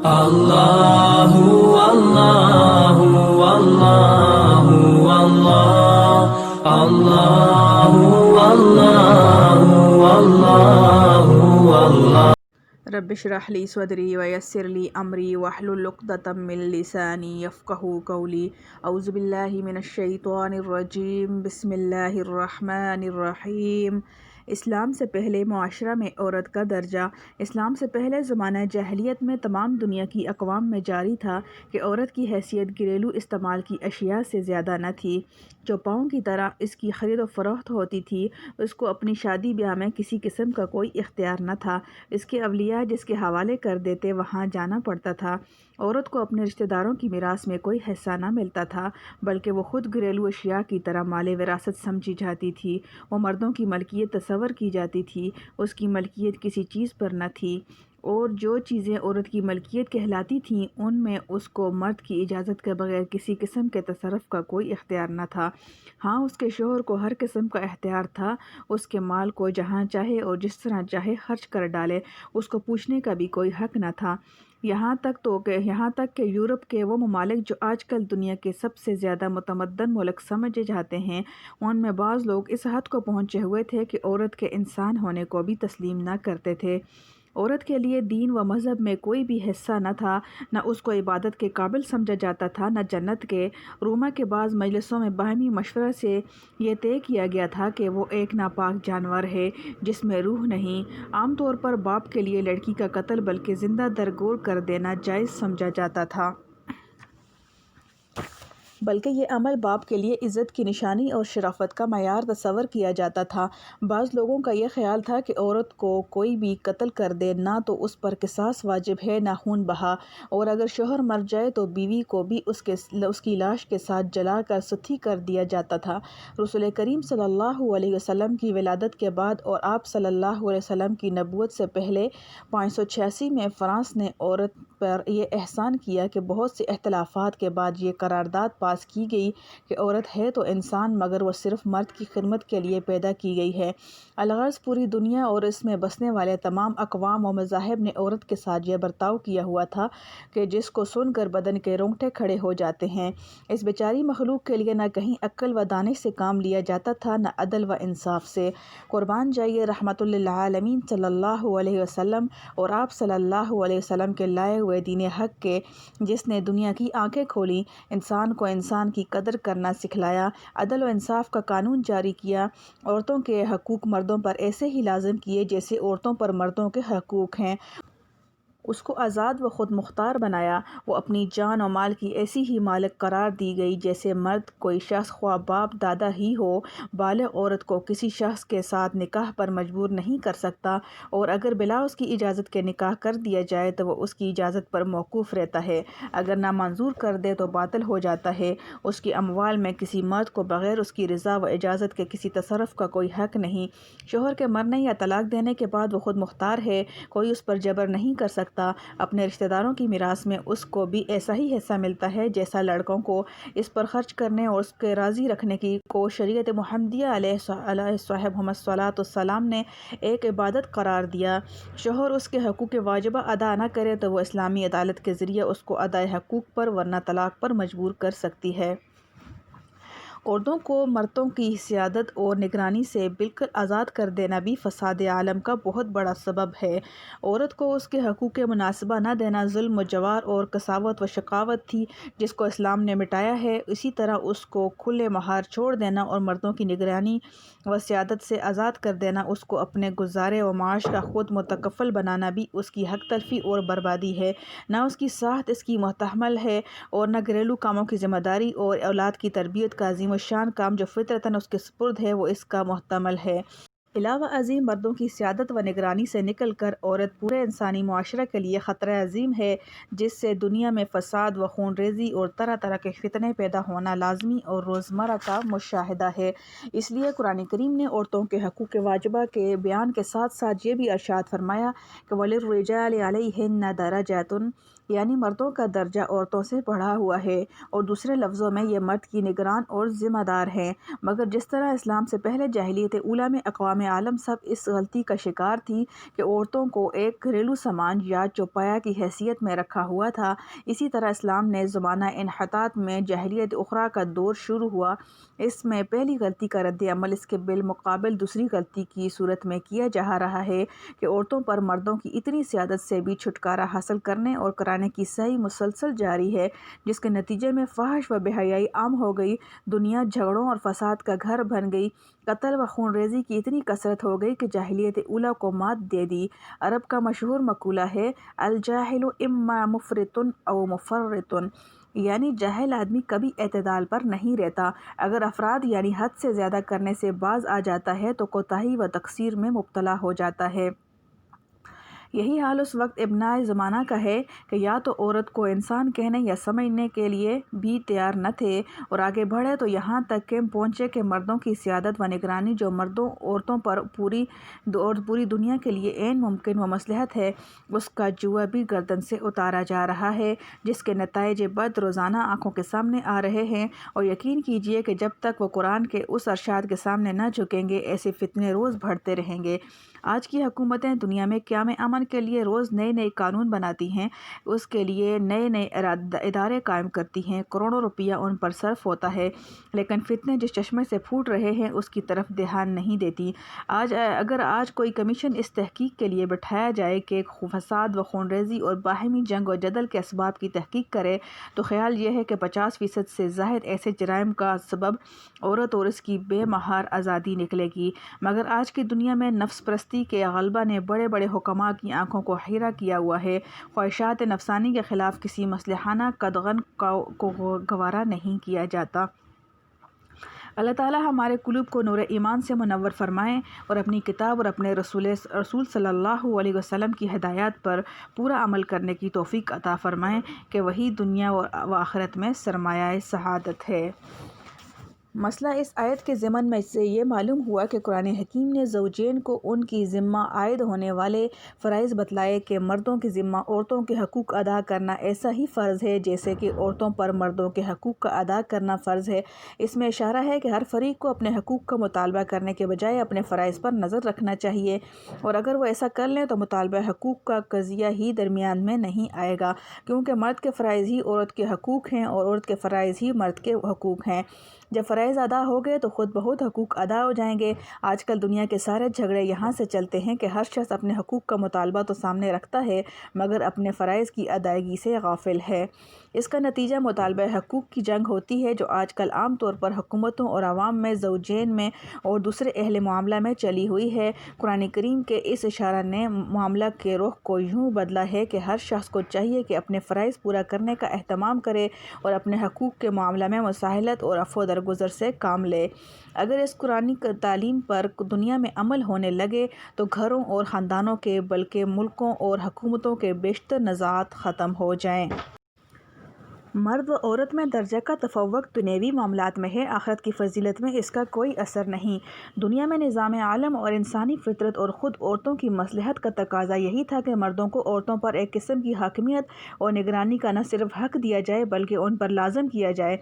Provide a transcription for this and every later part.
اللہ اللہ اللہ اللہ اللہ اللہ اللہ رب اشرح لی صدری ویسر لی امری واحلل عقدۃ من لسانی یفقہوا قولی اعوذ باللہ من الشیطان الرجیم بسم اللہ الرحمن الرحیم۔ اسلام سے پہلے معاشرہ میں عورت کا درجہ۔ اسلام سے پہلے زمانہ جاہلیت میں تمام دنیا کی اقوام میں جاری تھا کہ عورت کی حیثیت گھریلو استعمال کی اشیاء سے زیادہ نہ تھی۔ چوپاؤں کی طرح اس کی خرید و فروخت ہوتی تھی۔ اس کو اپنی شادی بیاہ میں کسی قسم کا کوئی اختیار نہ تھا۔ اس کے اولیاء جس کے حوالے کر دیتے وہاں جانا پڑتا تھا۔ عورت کو اپنے رشتہ داروں کی میراث میں کوئی حصہ نہ ملتا تھا، بلکہ وہ خود گھریلو اشیاء کی طرح مال وراثت سمجھی جاتی تھی۔ وہ مردوں کی ملکیت تصور کی جاتی تھی۔ اس کی ملکیت کسی چیز پر نہ تھی، اور جو چیزیں عورت کی ملکیت کہلاتی تھیں ان میں اس کو مرد کی اجازت کے بغیر کسی قسم کے تصرف کا کوئی اختیار نہ تھا۔ ہاں، اس کے شوہر کو ہر قسم کا اختیار تھا۔ اس کے مال کو جہاں چاہے اور جس طرح چاہے خرچ کر ڈالے، اس کو پوچھنے کا بھی کوئی حق نہ تھا۔ یہاں تک کہ یورپ کے وہ ممالک جو آج کل دنیا کے سب سے زیادہ متمدن ملک سمجھے جاتے ہیں، ان میں بعض لوگ اس حد کو پہنچے ہوئے تھے کہ عورت کے انسان ہونے کو بھی تسلیم نہ کرتے تھے۔ عورت کے لیے دین و مذہب میں کوئی بھی حصہ نہ تھا، نہ اس کو عبادت کے قابل سمجھا جاتا تھا، نہ جنت کے۔ روما کے بعض مجلسوں میں باہمی مشورہ سے یہ طے کیا گیا تھا کہ وہ ایک ناپاک جانور ہے جس میں روح نہیں۔ عام طور پر باپ کے لیے لڑکی کا قتل بلکہ زندہ درگور کر دینا جائز سمجھا جاتا تھا، بلکہ یہ عمل باپ کے لیے عزت کی نشانی اور شرافت کا معیار تصور کیا جاتا تھا۔ بعض لوگوں کا یہ خیال تھا کہ عورت کو کوئی بھی قتل کر دے نہ تو اس پر قصاص واجب ہے نہ خون بہا، اور اگر شوہر مر جائے تو بیوی کو بھی اس کی لاش کے ساتھ جلا کر ستھی کر دیا جاتا تھا۔ رسول کریم صلی اللہ علیہ وسلم کی ولادت کے بعد اور آپ صلی اللہ علیہ وسلم کی نبوت سے پہلے 586 میں فرانس نے عورت پر یہ احسان کیا کہ بہت سے اختلافات کے بعد یہ قرارداد پاس کی گئی کہ عورت ہے تو انسان مگر وہ صرف مرد کی خدمت کے لیے پیدا کی گئی ہے۔ الغرض پوری دنیا اور اس میں بسنے والے تمام اقوام و مذاہب نے عورت کے ساتھ یہ برتاؤ کیا ہوا تھا کہ جس کو سن کر بدن کے رونگٹے کھڑے ہو جاتے ہیں۔ اس بیچاری مخلوق کے لیے نہ کہیں عقل و دانش سے کام لیا جاتا تھا، نہ عدل و انصاف سے۔ قربان جائیے رحمت للعالمین صلی اللہ علیہ وسلم اور آپ صلی اللہ علیہ وسلم کے لائے ہوئے دین حق کے، جس نے دنیا کی آنکھیں کھولیں، انسان کو انسان کی قدر کرنا سکھلایا، عدل و انصاف کا قانون جاری کیا، عورتوں کے حقوق مردوں پر ایسے ہی لازم کیے جیسے عورتوں پر مردوں کے حقوق ہیں، اس کو آزاد و خود مختار بنایا، وہ اپنی جان و مال کی ایسی ہی مالک قرار دی گئی جیسے مرد کوئی شخص خواہ باپ دادا ہی ہو بالغ عورت کو کسی شخص کے ساتھ نکاح پر مجبور نہیں کر سکتا، اور اگر بلا اس کی اجازت کے نکاح کر دیا جائے تو وہ اس کی اجازت پر موقوف رہتا ہے، اگر نامنظور کر دے تو باطل ہو جاتا ہے۔ اس کی اموال میں کسی مرد کو بغیر اس کی رضا و اجازت کے کسی تصرف کا کوئی حق نہیں۔ شوہر کے مرنے یا طلاق دینے کے بعد وہ خود مختار ہے، کوئی اس پر جبر نہیں کر سکتا۔ اپنے رشتہ داروں کی میراث میں اس کو بھی ایسا ہی حصہ ملتا ہے جیسا لڑکوں کو۔ اس پر خرچ کرنے اور اس کے راضی رکھنے کو شریعت محمدیہ علیہ صاحبہم الصلاۃ والسلام نے ایک عبادت قرار دیا۔ شوہر اس کے حقوق واجبہ ادا نہ کرے تو وہ اسلامی عدالت کے ذریعے اس کو ادائے حقوق پر ورنہ طلاق پر مجبور کر سکتی ہے۔ عورتوں کو مردوں کی سیادت اور نگرانی سے بالکل آزاد کر دینا بھی فساد عالم کا بہت بڑا سبب ہے۔ عورت کو اس کے حقوق مناسبہ نہ دینا ظلم و جوار اور قساوت و شقاوت تھی جس کو اسلام نے مٹایا ہے۔ اسی طرح اس کو کھلے مہار چھوڑ دینا اور مردوں کی نگرانی و سیادت سے آزاد کر دینا، اس کو اپنے گزارے و معاش کا خود متکفل بنانا بھی اس کی حق تلفی اور بربادی ہے۔ نہ اس کی ساحت اس کی محتمل ہے اور نہ گھریلو کاموں کی ذمہ داری اور اولاد کی تربیت کا عظیم الشان کام جو فطرتاً اس کے سپرد ہے وہ اس کا محتمل ہے۔ علاوہ ازیں مردوں کی سیادت و نگرانی سے نکل کر عورت پورے انسانی معاشرے کے لیے خطرہ عظیم ہے، جس سے دنیا میں فساد و خون ریزی اور طرح طرح کے فتنے پیدا ہونا لازمی اور روزمرہ کا مشاہدہ ہے۔ اس لیے قرآن کریم نے عورتوں کے حقوق واجبہ کے بیان کے ساتھ ساتھ یہ بھی ارشاد فرمایا کہ وَلِلرِّجَالِ عَلَيْهِنَّ دَرَجَاتٌ، یعنی مردوں کا درجہ عورتوں سے بڑھا ہوا ہے، اور دوسرے لفظوں میں یہ مرد کی نگران اور ذمہ دار ہیں۔ مگر جس طرح اسلام سے پہلے جاہلیت اولیٰ میں اقوام نظام عالم سب اس غلطی کا شکار تھی کہ عورتوں کو ایک گھریلو سامان یا چوپایا کی حیثیت میں رکھا ہوا تھا۔ اسی طرح اسلام نے زمانہ انحطاط میں جاہلیت اخری کا دور شروع ہوا۔ اس میں پہلی غلطی کا رد عمل اس کے بالمقابل دوسری غلطی کی صورت میں کیا جا رہا ہے کہ عورتوں پر مردوں کی اتنی سیادت سے بھی چھٹکارا حاصل کرنے اور کرانے کی سعی مسلسل جاری ہے، جس کے نتیجے میں فحش و بے حیائی عام ہو گئی، دنیا جھگڑوں اور فساد کا گھر بن گئی، قتل و خون ریزی کی اتنی کثرت ہو گئی کہ جاہلیت اولیٰ کو مات دے دی۔ عرب کا مشہور مقولہ ہے الجاہل اما مفرط او مفرط، یعنی جاہل آدمی کبھی اعتدال پر نہیں رہتا، اگر افراد یعنی حد سے زیادہ کرنے سے باز آ جاتا ہے تو کوتاہی و تقصیر میں مبتلا ہو جاتا ہے۔ یہی حال اس وقت ابنائے زمانہ کا ہے کہ یا تو عورت کو انسان کہنے یا سمجھنے کے لیے بھی تیار نہ تھے، اور آگے بڑھے تو یہاں تک کہ پہنچے کہ مردوں کی سیادت و نگرانی جو مردوں عورتوں پر پوری دنیا کے لیے عین ممکن و مصلحت ہے، اس کا جوا بھی گردن سے اتارا جا رہا ہے، جس کے نتائج بد روزانہ آنکھوں کے سامنے آ رہے ہیں، اور یقین کیجیے کہ جب تک وہ قرآن کے اس ارشاد کے سامنے نہ جھکیں گے ایسے فتنے روز بڑھتے رہیں گے۔ آج کی حکومتیں دنیا میں قیام امن کے لیے روز نئے قانون بناتی ہیں، اس کے لیے نئے ادارے قائم کرتی ہیں، کروڑوں روپیہ ان پر صرف ہوتا ہے، لیکن فتنے جس چشمے سے پھوٹ رہے ہیں اس کی طرف دھیان نہیں دیتی۔ اگر آج کوئی کمیشن اس تحقیق کے لیے بٹھایا جائے کہ فساد و خون ریزی اور باہمی جنگ و جدل کے اسباب کی تحقیق کرے، تو خیال یہ ہے کہ 50% سے زائد ایسے جرائم کا سبب عورت اور اس کی بے مہار آزادی نکلے گی۔ مگر آج کی دنیا میں نفس پرستی کے غلبہ نے بڑے بڑے حکماء کی آنکھوں کو خیرہ کیا ہوا ہے، خواہشات نفسانی کے خلاف کسی مصلحانہ قدغن کو گوارا نہیں کیا جاتا۔ اللہ تعالیٰ ہمارے قلوب کو نور ایمان سے منور فرمائے اور اپنی کتاب اور اپنے رسول صلی اللہ علیہ وسلم کی ہدایات پر پورا عمل کرنے کی توفیق عطا فرمائے کہ وہی دنیا و آخرت میں سرمایہ سعادت ہے۔ مسئلہ اس آیت کے ضمن میں سے یہ معلوم ہوا کہ قرآن حکیم نے زوجین کو ان کی ذمہ عائد ہونے والے فرائض بتلائے کہ مردوں کی ذمہ عورتوں کے حقوق ادا کرنا ایسا ہی فرض ہے جیسے کہ عورتوں پر مردوں کے حقوق کا ادا کرنا فرض ہے۔ اس میں اشارہ ہے کہ ہر فریق کو اپنے حقوق کا مطالبہ کرنے کے بجائے اپنے فرائض پر نظر رکھنا چاہیے، اور اگر وہ ایسا کر لیں تو مطالبہ حقوق کا قضیہ ہی درمیان میں نہیں آئے گا، کیونکہ مرد کے فرائض ہی عورت کے حقوق ہیں اور عورت کے فرائض ہی مرد کے حقوق ہیں۔ جب فرائض ادا ہو گئے تو خود بخود حقوق ادا ہو جائیں گے۔ آج کل دنیا کے سارے جھگڑے یہاں سے چلتے ہیں کہ ہر شخص اپنے حقوق کا مطالبہ تو سامنے رکھتا ہے مگر اپنے فرائض کی ادائیگی سے غافل ہے۔ اس کا نتیجہ مطالبہ حقوق کی جنگ ہوتی ہے جو آج کل عام طور پر حکومتوں اور عوام میں، زوجین میں اور دوسرے اہل معاملہ میں چلی ہوئی ہے۔ قرآن کریم کے اس اشارہ نے معاملہ کے رخ کو یوں بدلا ہے کہ ہر شخص کو چاہیے کہ اپنے فرائض پورا کرنے کا اہتمام کرے اور اپنے حقوق کے معاملہ میں مساہلت اور عفو درگزر سے کام لے۔ اگر اس قرآنی تعلیم پر دنیا میں عمل ہونے لگے تو گھروں اور خاندانوں کے بلکہ ملکوں اور حکومتوں کے بیشتر نزاعات ختم ہو جائیں۔ مرد و عورت میں درجہ کا تفوق دنیوی معاملات میں ہے، آخرت کی فضیلت میں اس کا کوئی اثر نہیں۔ دنیا میں نظام عالم اور انسانی فطرت اور خود عورتوں کی مصلحت کا تقاضا یہی تھا کہ مردوں کو عورتوں پر ایک قسم کی حاکمیت اور نگرانی کا نہ صرف حق دیا جائے بلکہ ان پر لازم کیا جائے۔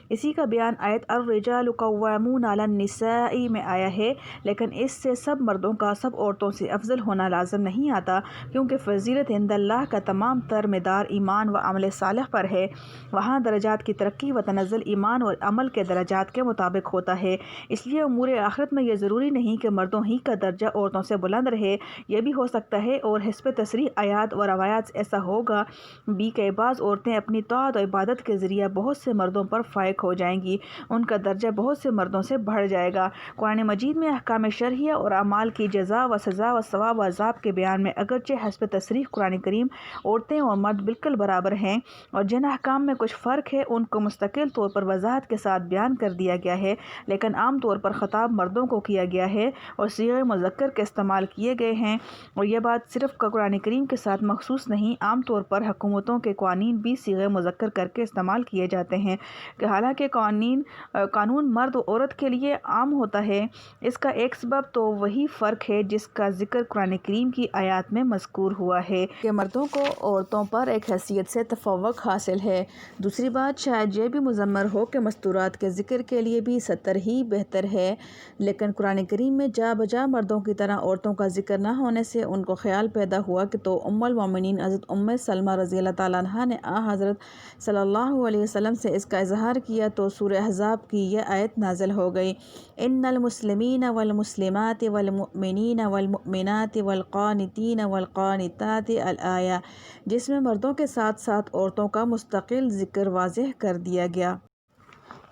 اسی کا بیان آیت الرجال قوامون علی النساء میں آیا ہے، لیکن اس سے سب مردوں کا سب عورتوں سے افضل ہونا لازم نہیں آتا، کیونکہ فضیلت عند اللہ کا تمام تر مدار ایمان و عمل صالح پر ہے۔ وہاں درجات کی ترقی و تنزل ایمان اور عمل کے درجات کے مطابق ہوتا ہے۔ اس لیے امور آخرت میں یہ ضروری نہیں کہ مردوں ہی کا درجہ عورتوں سے بلند رہے، یہ بھی ہو سکتا ہے اور حسب تصریح آیات و روایات ایسا ہوگا بھی کہ بعض عورتیں اپنی طاعت و عبادت کے ذریعہ بہت سے مردوں پر فائق ہو جائیں گی، ان کا درجہ بہت سے مردوں سے بڑھ جائے گا۔ قرآن مجید میں احکام شرعیہ اور اعمال کی جزا و سزا و ثواب و عذاب کے بیان میں اگرچہ حسب تصریح قرآن کریم عورتیں اور مرد بالکل برابر ہیں، اور جن احکام میں کچھ فرق ہے ان کو مستقل طور پر وضاحت کے ساتھ بیان کر دیا گیا ہے، لیکن عام طور پر خطاب مردوں کو کیا گیا ہے اور صیغہ مذکر کے استعمال کیے گئے ہیں، اور یہ بات صرف قرآن کریم کے ساتھ مخصوص نہیں، عام طور پر حکومتوں کے قوانین بھی صیغہ مذکر کر کے استعمال کیے جاتے ہیں، کہ حالانکہ قانون مرد و عورت کے لیے عام ہوتا ہے۔ اس کا ایک سبب تو وہی فرق ہے جس کا ذکر قرآن کریم کی آیات میں مذکور ہوا ہے کہ مردوں کو عورتوں پر ایک حیثیت سے تفوق حاصل ہے۔ دوسری بات شاید یہ بھی مضمر ہو کہ مستورات کے ذکر کے لیے بھی 70 ہی بہتر ہے، لیکن قرآن کریم میں جا بجا مردوں کی طرح عورتوں کا ذکر نہ ہونے سے ان کو خیال پیدا ہوا کہ تو ام المومنین حضرت ام سلمہ رضی اللہ تعالیٰ عنہا نے حضرت صلی اللہ علیہ وسلم سے اس کا اظہار کیا تو سورہ احزاب کی یہ آیت نازل ہو گئی، ان المسلمین والمسلمات والمؤمنین والمؤمنات والقانتین والقانتات الآیہ، جس میں مردوں کے ساتھ ساتھ عورتوں کا مستقل ذکر واضح کر دیا گیا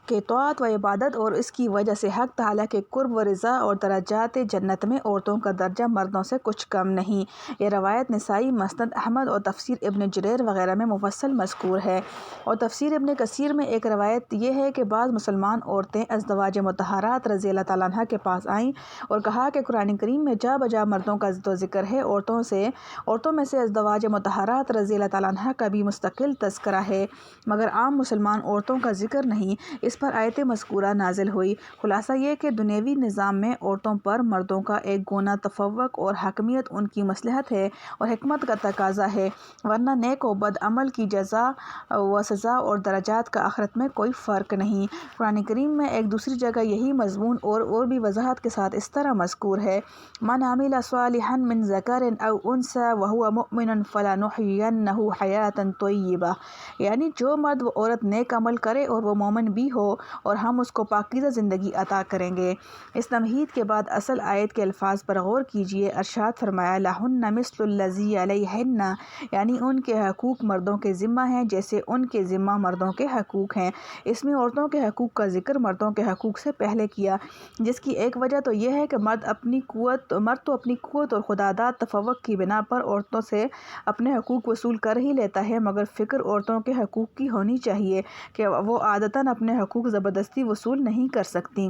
کہ طاعت و عبادت اور اس کی وجہ سے حق تعالیٰ کے قرب و رضا اور درجات جنت میں عورتوں کا درجہ مردوں سے کچھ کم نہیں۔ یہ روایت نسائی، مسند احمد اور تفسیر ابن جریر وغیرہ میں مفصل مذکور ہے، اور تفسیر ابن کثیر میں ایک روایت یہ ہے کہ بعض مسلمان عورتیں ازدواج مطہرات رضی اللہ تعالیٰ عنہ کے پاس آئیں اور کہا کہ قرآن کریم میں جا بجا مردوں کا تو ذکر ہے، عورتوں میں سے ازدواج مطہرات رضی اللہ تعالیٰ عنہ کا بھی مستقل تذکرہ ہے، مگر عام مسلمان عورتوں کا ذکر نہیں۔ اس پر آیت مذکورہ نازل ہوئی۔ خلاصہ یہ کہ دنیوی نظام میں عورتوں پر مردوں کا ایک گنا تفوق اور حاکمیت ان کی مصلحت ہے اور حکمت کا تقاضا ہے، ورنہ نیک و بد عمل کی جزا و سزا اور درجات کا آخرت میں کوئی فرق نہیں۔ قرآن کریم میں ایک دوسری جگہ یہی مضمون اور بھی وضاحت کے ساتھ اس طرح مذکور ہے، من عمل صالحا من ذکر او انثی وهو مؤمن فلنحینہ حیاتا طیبہ، یعنی جو مرد و عورت نیک عمل کرے اور وہ مومن بھی ہو اور ہم اس کو پاکیزہ زندگی عطا کریں گے۔ اس تمہید کے بعد اصل آیت کے الفاظ پر غور کیجئے، ارشاد فرمایا لہن مثل الذی علیہن، یعنی ان کے حقوق مردوں کے ذمہ ہیں جیسے ان کے ذمہ مردوں کے حقوق ہیں۔ اس میں عورتوں کے حقوق کا ذکر مردوں کے حقوق سے پہلے کیا، جس کی ایک وجہ تو یہ ہے کہ مرد تو اپنی قوت اور خداداد تفوق کی بنا پر عورتوں سے اپنے حقوق وصول کر ہی لیتا ہے، مگر فکر عورتوں کے حقوق کی ہونی چاہیے کہ وہ عادتاً اپنے حقوق زبردستی وصول نہیں کر سکتی۔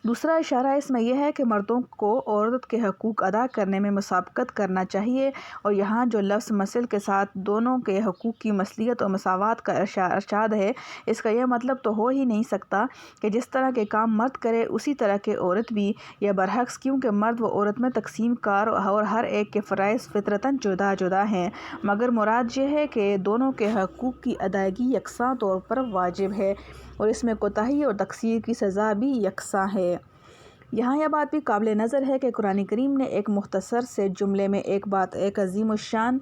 دوسرا اشارہ اس میں یہ ہے کہ مردوں کو عورت کے حقوق ادا کرنے میں مسابقت کرنا چاہیے، اور یہاں جو لفظ مثل کے ساتھ دونوں کے حقوق کی مثلیت اور مساوات کا ارشاد ہے، اس کا یہ مطلب تو ہو ہی نہیں سکتا کہ جس طرح کے کام مرد کرے اسی طرح کے عورت بھی، یا برعکس، کیونکہ مرد و عورت میں تقسیم کار اور ہر ایک کے فرائض فطرتاً جدا جدا ہیں، مگر مراد یہ ہے کہ دونوں کے حقوق کی ادائیگی یکساں طور پر واجب ہے، اور اس میں کوتاہی اور تقصیر کی سزا بھی یکساں ہے۔ یہاں یہ بات بھی قابل نظر ہے کہ قرآن کریم نے ایک مختصر سے جملے میں ایک عظیم الشان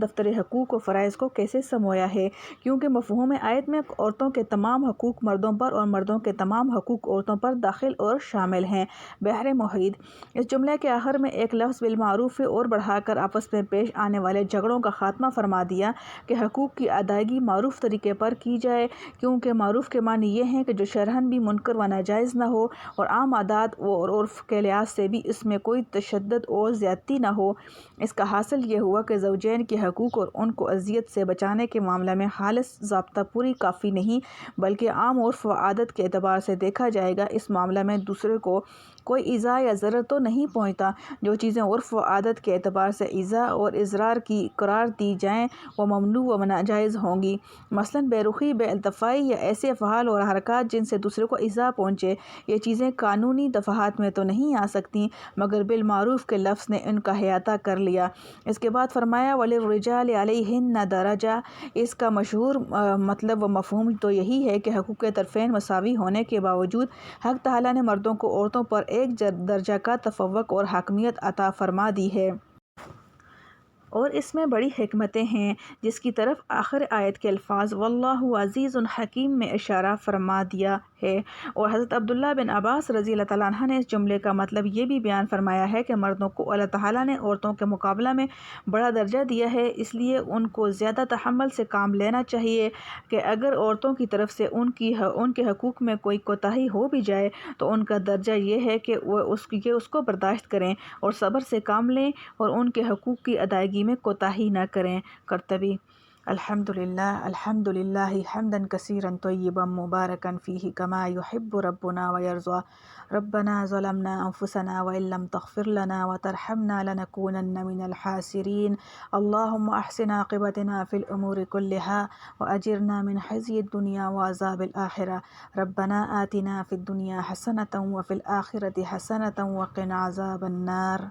دفتر حقوق و فرائض کو کیسے سمویا ہے، کیونکہ مفہوم آیت میں عورتوں کے تمام حقوق مردوں پر اور مردوں کے تمام حقوق عورتوں پر داخل اور شامل ہیں۔ بحر محیط، اس جملے کے آخر میں ایک لفظ بالمعروف اور بڑھا کر آپس میں پیش آنے والے جھگڑوں کا خاتمہ فرما دیا کہ حقوق کی ادائیگی معروف طریقے پر کی جائے، کیونکہ معروف کے معنی یہ ہیں کہ جو شرعاً بھی منکر و ناجائز نہ ہو اور عام عادات اور عرف کے لحاظ سے بھی اس میں کوئی تشدد اور زیادتی نہ ہو۔ اس کا حاصل یہ ہوا کہ زوجین کے حقوق اور ان کو اذیت سے بچانے کے معاملہ میں خالص ضابطہ پوری کافی نہیں، بلکہ عام عرف و عادت کے اعتبار سے دیکھا جائے گا اس معاملہ میں دوسرے کو کوئی ایذا یا ضرر تو نہیں پہنچتا۔ جو چیزیں عرف و عادت کے اعتبار سے ایذا اور اضرار کی قرار دی جائیں وہ ممنوع و ناجائز ہوں گی، مثلاً بے رخی، بے التفائی یا ایسے افعال اور حرکات جن سے دوسرے کو ایذا پہنچے، یہ چیزیں قانونی دفعات میں تو نہیں آ سکتی، مگر بالمعروف کے لفظ نے ان کا احاطہ کر لیا۔ اس کے بعد فرمایا وَلِلرِّجَالِ عَلَيْهِنَّ دَرَجَةٌ، اس کا مشہور مطلب و مفہوم تو یہی ہے کہ حقوق طرفین مساوی ہونے کے باوجود حق تعالیٰ نے مردوں کو عورتوں پر ایک درجہ کا تفوق اور حاکمیت عطا فرما دی ہے، اور اس میں بڑی حکمتیں ہیں، جس کی طرف آخر آیت کے الفاظ واللہ عزیز حکیم میں اشارہ فرما دیا ہے۔ اور حضرت عبداللہ بن عباس رضی اللہ تعالیٰ عنہ نے اس جملے کا مطلب یہ بھی بیان فرمایا ہے کہ مردوں کو اللہ تعالیٰ نے عورتوں کے مقابلہ میں بڑا درجہ دیا ہے، اس لیے ان کو زیادہ تحمل سے کام لینا چاہیے کہ اگر عورتوں کی طرف سے ان کے حقوق میں کوئی کوتاہی ہو بھی جائے تو ان کا درجہ یہ ہے کہ وہ اس کو برداشت کریں اور صبر سے کام لیں اور ان کے حقوق کی ادائیگی میں کوتاہی نہ کریں۔ قرطبی، الحمدللہ حمدا کثیرا طیبا مبارکا فیہ کما یحب ربنا ویرضی، ربنا ظلمنا انفسنا وان لم تغفر لنا وترحمنا لنکونن من الخاسرین، اللہم احسن عاقبتنا فی الامور کلہا واجرنا من خزی الدنیا وعذاب الآخرہ، ربنا آتنا فی الدنیا حسنۃ وفی الآخرۃ حسنۃ وقنا عذاب النار۔